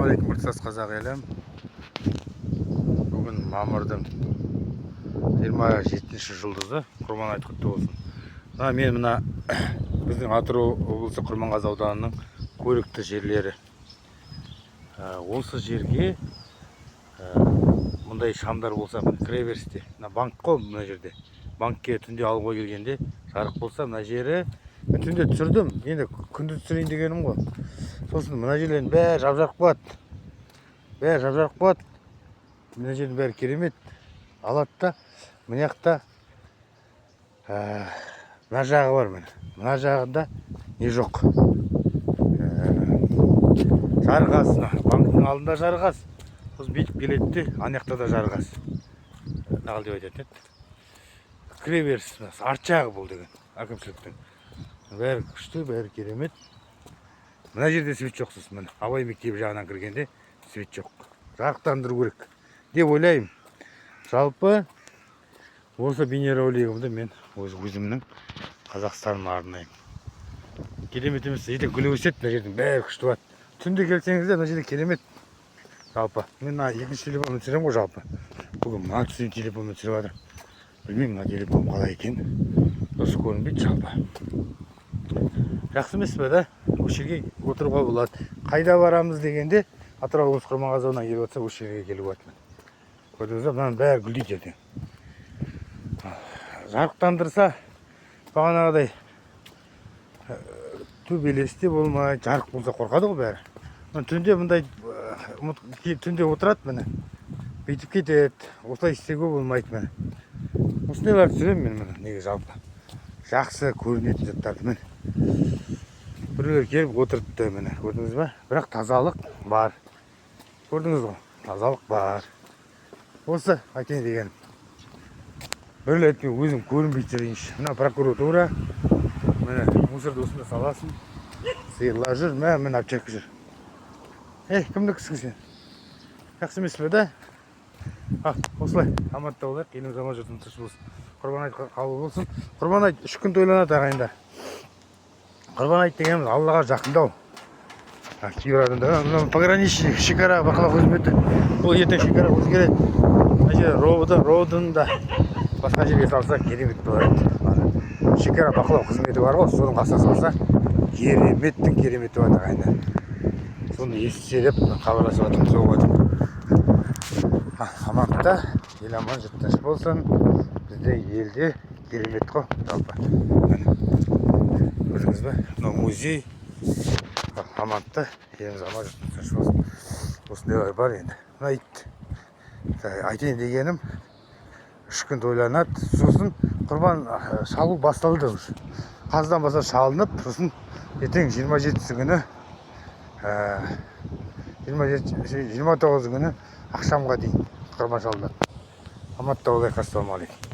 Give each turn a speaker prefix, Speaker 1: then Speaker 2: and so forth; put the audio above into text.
Speaker 1: Ассалаумағалейкум, ұртсас қазақ елім. Бүгін мамырдың 27-ші жұлдызы, құрбан айт құтты болсын. Мен мына біздің Атырау облысы Құрманғазы ауданының көрікті жерлері. Осы жерге мұндай шамдар болса, кіре берісте. Банк қой мына жерде. Банкке түнде алуға келгенде жарық болса, мына жері түнде түсірдім. Енді күндіз түсірейін дегенім ғой. Сосын мына жерлердің бәрі жап-жарық болады. Мына жердің бәрі керемет. Алады да, мына жақта мына жағы бар міне. Мына жағында не жоқ. Жарғас, банктың алдында жарғас. Сосын бүйтіп келеді, ана жақта да жарғас. Нағыл деп айтатын еді. Кіре беріс, арт жағы бұл деген, әкімшіліктің. Бәрі күшті, бәрі керемет. Мына жерде свет жоқ сосын, Абай мектебі жағынан кіргенде свет жоқ. Жарықтандыру керек деп ойлаймын. Жалпы осы бейнеролигімді мен өзімнің Қазақстаныма арнаймын. Керемет емес, жерде гүл өседі, мына жердің бәрі күшті болады. Түнде келсеңіздер, мына жерде керемет. Жалпы мен екінші телефонмен түсіремін ғой жалпы. Бүгін мына түсірген телефонмен түсіріп жатыр. Білмеймін, мына телефон қалай екен. Дұрыс көрінбейді жалпы. Жақсы емес пе да? Осы жерге отыруға болады. Қайда барамыз дегенде, Атырау облысы Құрманғазы ауданынан келіп отырса, осы жерге келіп жатырмын. Көрдіңіздер, мынаның бәрі гүлдейді ертең. Жарықтандырса, бағанағыдай төбелесте болмай, жарық болса қорқады ғой бәрі. Түнде мындай түнде отырады міне. Бүйтіп кетеді. Осылай істеуге болмайды міне. Осындайлар түсіремін мен міне, неге жалпы. Жақсы көрінетін заттарды міне. Біреулер келіп отырыпты міне, көрдіңіз ба? Бірақ тазалық бар. Көрдіңіз ғой, тазалық бар. Осы айтайын дегенім. Біреулер айтпен өзім көрінбей жүрейінші. Мына прокуратура, міне мусорды осында саласын. Сиырлар жүр, міне апчарка жүр. Кімдікісің сен? Жақсы емес пе да? Осылай, аматта болайық, еліміз аман жұртымыз тыныш болсын. Құрбан айт қабыл болсын. Құрбан айт 3 күн тойланады ағайындар. Құрбан айт дегеніміз Аллаға жақындау. Кейбір адамдар, пограничник, шекара бақылау қызметі. Ол ертең шекара өзгереді. Мына жер родында басқа жерге салса керемет болады. Шекара бақылау қызметі бар ғой, соның қасына салса кереметтің кереметі болады ағайындар. Соны естісе деп хабарласып жатырмын, соғып жатырмын. Аманда ел аман жұрт тыныш болсын. Бізде елде керемет қой жалпы. Көрдіңіз бе? Мынау музей. Аманда еліміз аман жұрт тыныш болсын. Осындайлар бар енді. Айтайын дегенім 3 күн тойланады. Сосын құрбан шалу басталды. Қаздан бастап шалынып, сосын ертең 27-сі күні 29 күні ақшамға дейін құрбан шалынады. Аматта болайық, ассалаумағалейкум.